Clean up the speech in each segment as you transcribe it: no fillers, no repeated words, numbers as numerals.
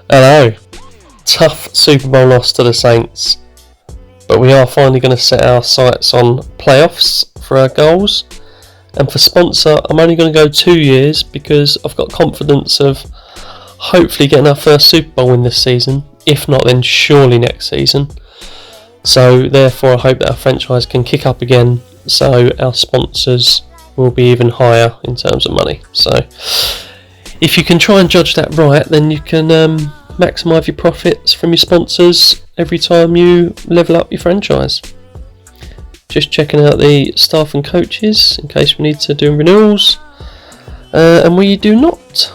Hello. Tough Super Bowl loss to the Saints, but we are finally going to set our sights on playoffs for our goals. And for sponsor, I'm only going to go 2 years because I've got confidence of hopefully getting our first Super Bowl win this season. If not, then surely next season. So therefore, I hope that our franchise can kick up again, so our sponsors will be even higher in terms of money. So if you can try and judge that right, then you can maximise your profits from your sponsors every time you level up your franchise. Just checking out the staff and coaches in case we need to do renewals, and we do not.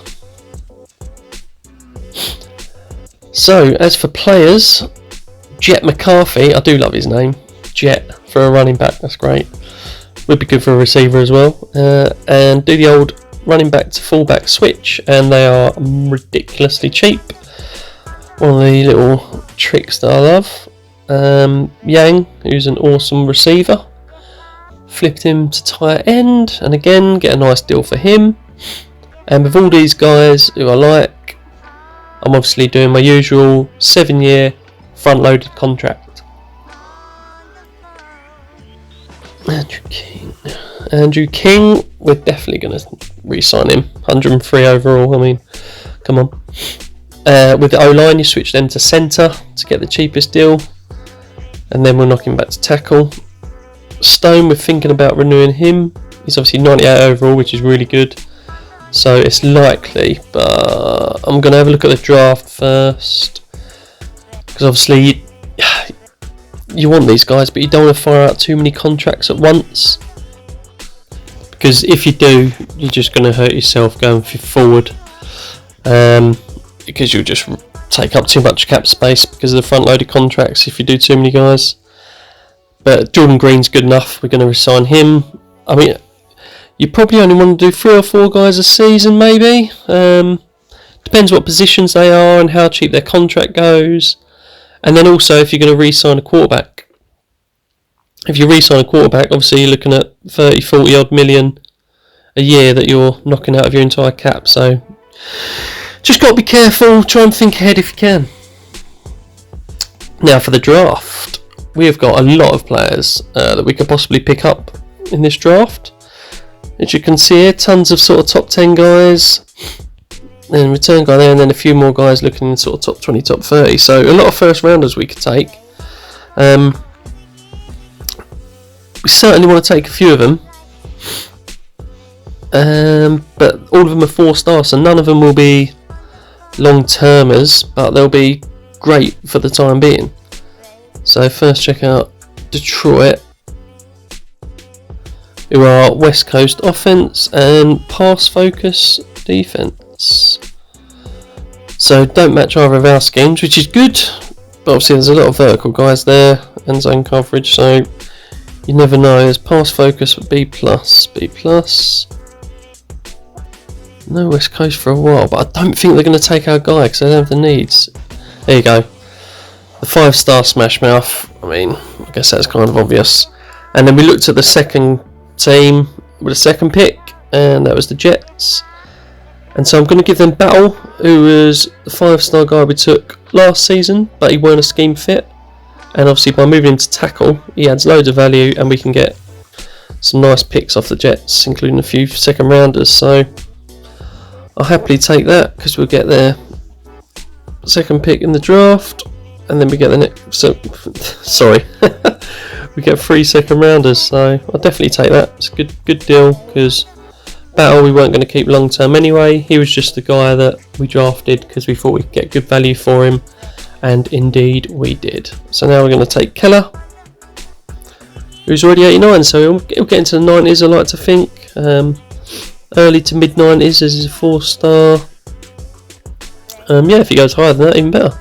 So as for players, Jet McCarthy, I do love his name, Jet, for a running back, that's great. Would be good for a receiver as well, and do the old running back to fullback switch, and they are ridiculously cheap. One of the little tricks that I love. Yang, who's an awesome receiver, flipped him to tight end, and again get a nice deal for him. And with all these guys who I like, I'm obviously doing my usual 7-year front-loaded contract. Andrew King, we're definitely going to re-sign him. 103 overall, I mean, come on. With the O-line, you switch them to centre to get the cheapest deal, and then we'll knock him back to tackle. Stone, we're thinking about renewing him. He's obviously 98 overall, which is really good, so it's likely, but I'm going to have a look at the draft first, because obviously you want these guys, but you don't want to fire out too many contracts at once, because if you do, you're just going to hurt yourself going forward, because you'll just take up too much cap space because of the front-loaded contracts if you do too many guys. But Jordan Green's good enough, we're going to resign him. I mean, you probably only want to do 3 or 4 guys a season, maybe. Depends what positions they are and how cheap their contract goes. And then also if you're going to re-sign a quarterback. If you re-sign a quarterback, obviously you're looking at 30, 40 odd million a year that you're knocking out of your entire cap. So just got to be careful, try and think ahead if you can. Now for the draft, we have got a lot of players that we could possibly pick up in this draft. As you can see here, tons of sort of top 10 guys, and return guy there, and then a few more guys looking in sort of top 20, top 30. So a lot of first rounders we could take. We certainly want to take a few of them. But all of them are 4-star, so none of them will be long-termers, but they'll be great for the time being. So first check out Detroit, who are West Coast offense and pass focus defense. So don't match either of our schemes, which is good, but obviously there's a lot of vertical guys there and zone coverage, so you never know. There's pass focus with B+. No West Coast for a while, but I don't think they're going to take our guy because they don't have the needs. There you go. The 5-star smash mouth. I mean, I guess that's kind of obvious. And then we looked at the second team with the second pick, and that was the Jets. And so I'm going to give them Battle, who was the 5-star guy we took last season, but he weren't a scheme fit. And obviously by moving him to tackle, he adds loads of value, and we can get some nice picks off the Jets, including a few second rounders. So I'll happily take that because we'll get their second pick in the draft, and then we get the next. Sorry, we get 3 second rounders. So I'll definitely take that. It's a good deal because Battle we weren't going to keep long term anyway. He was just the guy that we drafted because we thought we could get good value for him, and indeed we did. So now we're going to take Keller, who's already 89. So he'll get into the 90s. I like to think. Early to mid 90s as a 4-star. Yeah, if he goes higher than that, even better.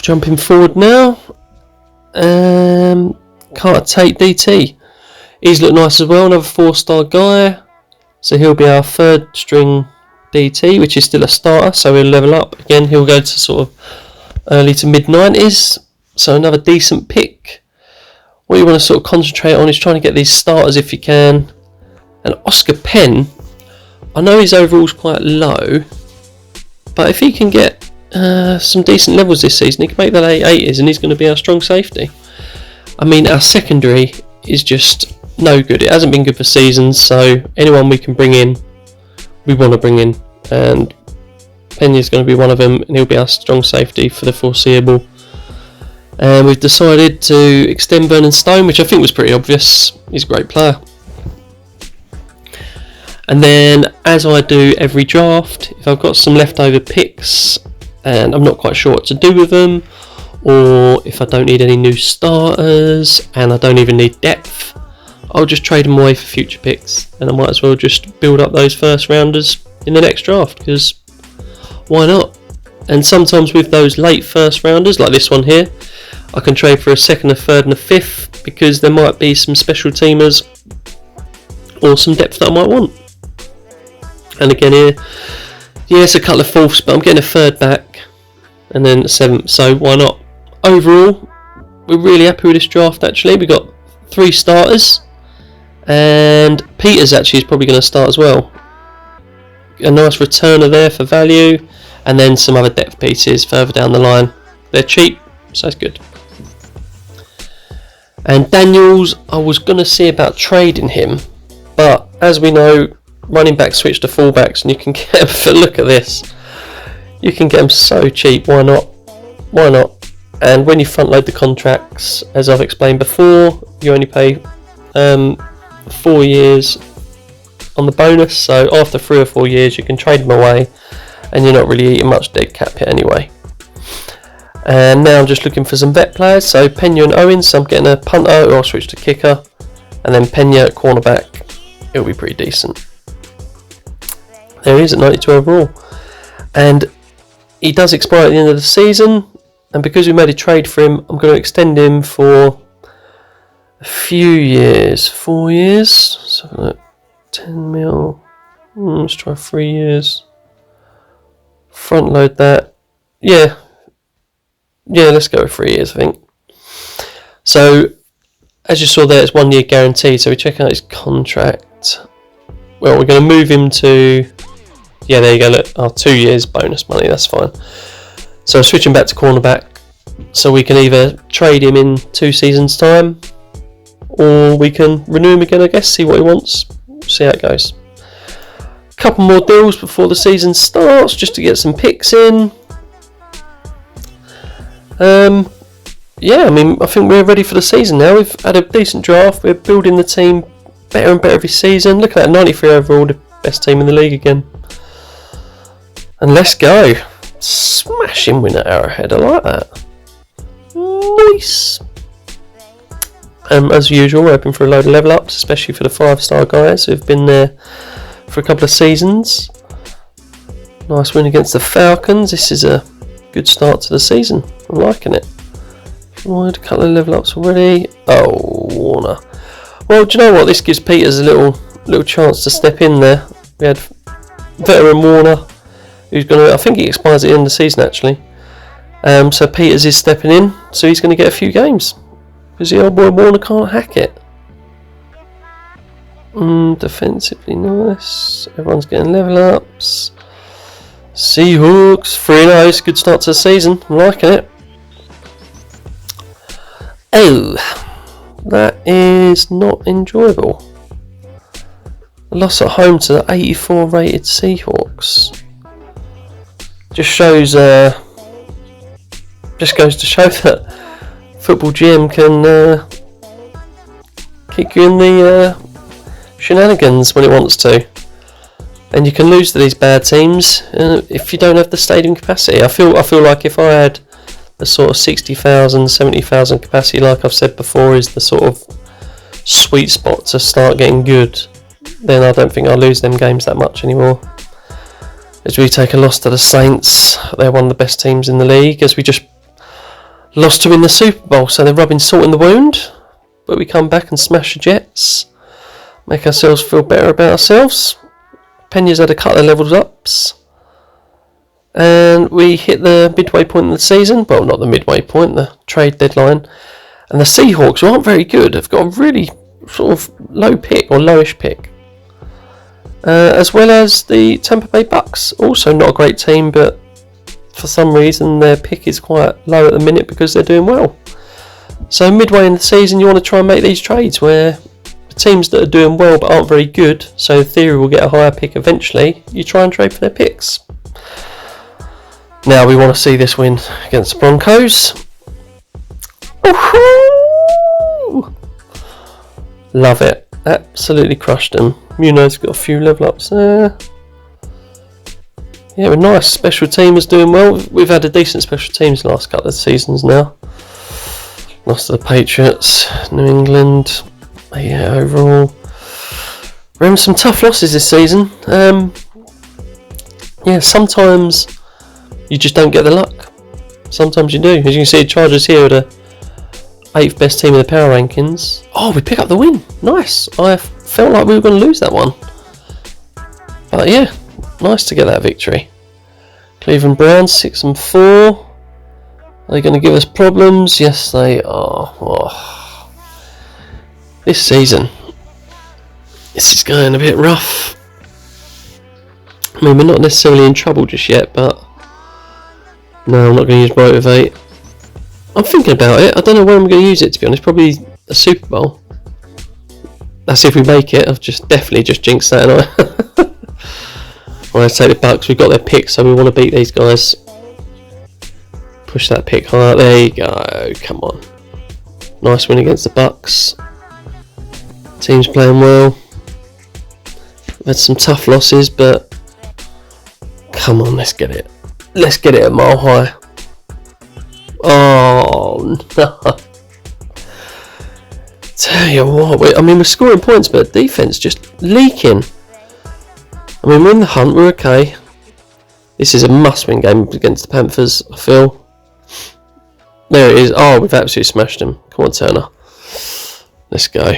Jumping forward now. Carter Tate DT. He's looked nice as well, another 4-star guy. So he'll be our 3rd string DT, which is still a starter, so he'll level up. Again, he'll go to sort of early to mid 90s. So another decent pick. What you want to sort of concentrate on is trying to get these starters if you can. And Oscar Penn, I know his overall's quite low, But if he can get some decent levels this season, he can make the late 80s, and he's going to be our strong safety. I mean, our secondary is just no good. It hasn't been good for seasons, so anyone we can bring in, we want to bring in. And Pena's going to be one of them, and he'll be our strong safety for the foreseeable. And we've decided to extend Vernon Stone, which I think was pretty obvious. He's a great player. And then, as I do every draft, if I've got some leftover picks and I'm not quite sure what to do with them, or if I don't need any new starters and I don't even need depth, I'll just trade them away for future picks, and I might as well just build up those first rounders in the next draft, because why not? And sometimes with those late first rounders, like this one here, I can trade for a second, a third and a fifth, because there might be some special teamers or some depth that I might want. And again here, yeah, it's a couple of fourths, but I'm getting a third back and then a seventh, so why not? Overall, we're really happy with this draft actually. We've got 3 starters, and Peters actually is probably going to start as well. A nice returner there for value, and then some other depth pieces further down the line. They're cheap, so it's good. And Daniels, I was going to see about trading him, but as we know, running backs switch to fullbacks, and you can get them for, look at this, you can get them so cheap. Why not? Why not? And when you front load the contracts, as I've explained before, you only pay 4 years on the bonus, so after 3 or 4 years you can trade them away and you're not really eating much dead cap hit anyway. And now I'm just looking for some vet players, so Pena and Owens, so I'm getting a punter, or I'll switch to kicker, and then Pena at cornerback. It'll be pretty decent. There he is at 92 overall, and he does expire at the end of the season, and because we made a trade for him, I'm going to extend him for a few years, 4 years, so 10 mil, let's try 3 years, front load that, yeah, let's go with 3 years I think. So as you saw there, it's 1 year guaranteed, so we check out his contract. Well, we're going to move him to, yeah, there you go, look, 2 years bonus money, that's fine. So switching back to cornerback, so we can either trade him in 2 seasons time, or we can renew him again, I guess, see what he wants, see how it goes. A couple more deals before the season starts, just to get some picks in. Yeah, I mean, I think we're ready for the season now. We've had a decent draft, we're building the team better and better every season. Look at that, 93 overall, the best team in the league again. And let's go. Smashing win at Arrowhead, I like that. Nice. As usual, we're hoping for a load of level ups, especially for the 5-star guys who've been there for a couple of seasons. Nice win against the Falcons. This is a good start to the season. I'm liking it. Wide, a couple of level ups already. Oh, Warner. Well, do you know what? This gives Peters a little chance to step in there. We had veteran Warner, who's going to, I think he expires at the end of the season actually. So Peters is stepping in, so he's going to get a few games, because the old boy Warner can't hack it. Defensively nice. Everyone's getting level ups. Seahawks 3-0. It's a good start to the season. I'm liking it. Oh, that is not enjoyable. A loss at home to the 84 rated Seahawks. Just goes to show that Football GM can kick you in the shenanigans when it wants to, and you can lose to these bad teams if you don't have the stadium capacity. I feel like if I had the sort of 60,000, 70,000 capacity, like I've said before, is the sort of sweet spot to start getting good, then I don't think I'll lose them games that much anymore. As we take a loss to the Saints, they're one of the best teams in the league, as we just lost to in the Super Bowl, so they're rubbing salt in the wound, but we come back and smash the Jets, make ourselves feel better about ourselves. Pena's had a couple of levels ups, and we hit the midway point of the season. Well, not the midway point, the trade deadline. And the Seahawks, who aren't very good, have got a really sort of low pick, or lowish pick. As well as the Tampa Bay Bucks, also not a great team, but for some reason their pick is quite low at the minute because they're doing well. So midway in the season, you want to try and make these trades where the teams that are doing well but aren't very good, so in theory will get a higher pick eventually, you try and trade for their picks. Now we want to see this win against the Broncos. Woohoo! Love it. Absolutely crushed them. Muno's got a few level ups there. Yeah, we're nice. Special team is doing well. We've had a decent special teams the last couple of seasons now. Lost to the Patriots, New England. Yeah, overall, we're having some tough losses this season. Yeah, sometimes you just don't get the luck. Sometimes you do. As you can see, the Chargers here are the 8th best team in the power rankings. Oh, we pick up the win. Nice. I felt like we were going to lose that one. But yeah, nice to get that victory. Cleveland Browns 6-4. Are they going to give us problems? Yes, they are. Oh. This season, this is going a bit rough. I mean, we're not necessarily in trouble just yet, but no, I'm not going to use Motivate. I'm thinking about it. I don't know when I'm going to use it, to be honest. Probably a Super Bowl. That's if we make it. I've definitely jinxed that, haven't I? I'll take the Bucks. We've got their pick, so we want to beat these guys. Push that pick higher. There you go. Come on. Nice win against the Bucks. Team's playing well. We've had some tough losses, but come on, let's get it. Let's get it at Mile High. Oh no! Tell you what, we're scoring points, but defense just leaking. I mean, we're in the hunt. We're okay. This is a must-win game against the Panthers, I feel. There it is. Oh, we've absolutely smashed them. Come on, Turner. Let's go.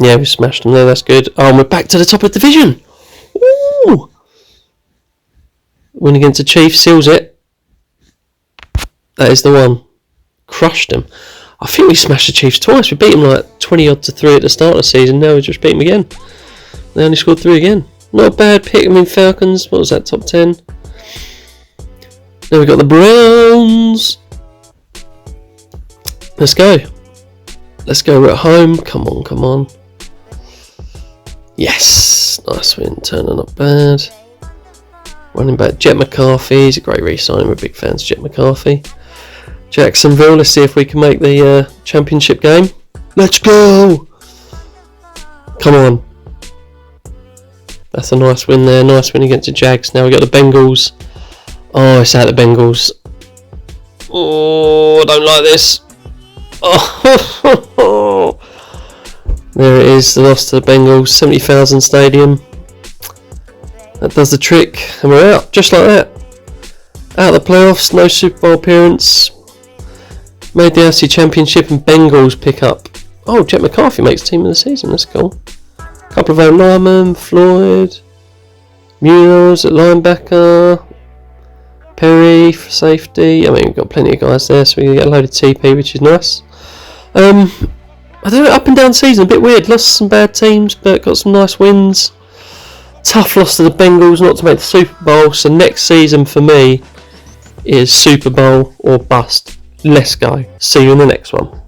Yeah, we smashed them there. That's good. Oh, and we're back to the top of the division. Ooh. Win against the Chiefs seals it. That is the one. Crushed them. I think we smashed the Chiefs twice. We beat them like 20-3 at the start of the season. Now we just beat them again. They only scored 3 again. Not a bad pick. I mean, Falcons. What was that? Top 10. Then we got the Browns. Let's go. Let's go. We're at home. Come on, come on. Yes. Nice win. Turner, not bad. Running back Jet McCarthy. He's a great re-signing. We're big fans of Jet McCarthy. Jacksonville. Let's see if we can make the championship game. Let's go. Come on. That's a nice win there. Nice win against the Jags. Now we got the Bengals. Oh, it's out the Bengals. Oh, I don't like this. Oh, there it is. The loss to the Bengals. 70,000 stadium. That does the trick. And we're out. Just like that. Out of the playoffs. No Super Bowl appearance. Made the AFC Championship and Bengals pick up. Oh, Jet McCarthy makes team of the season. That's cool. Couple of old linemen. Floyd. Munoz at linebacker. Perry for safety. I mean, we've got plenty of guys there, so we can get a load of TP, which is nice. I don't know, up and down season, a bit weird. Lost some bad teams, but got some nice wins. Tough loss to the Bengals, not to make the Super Bowl. So next season for me is Super Bowl or bust. Let's go. See you in the next one.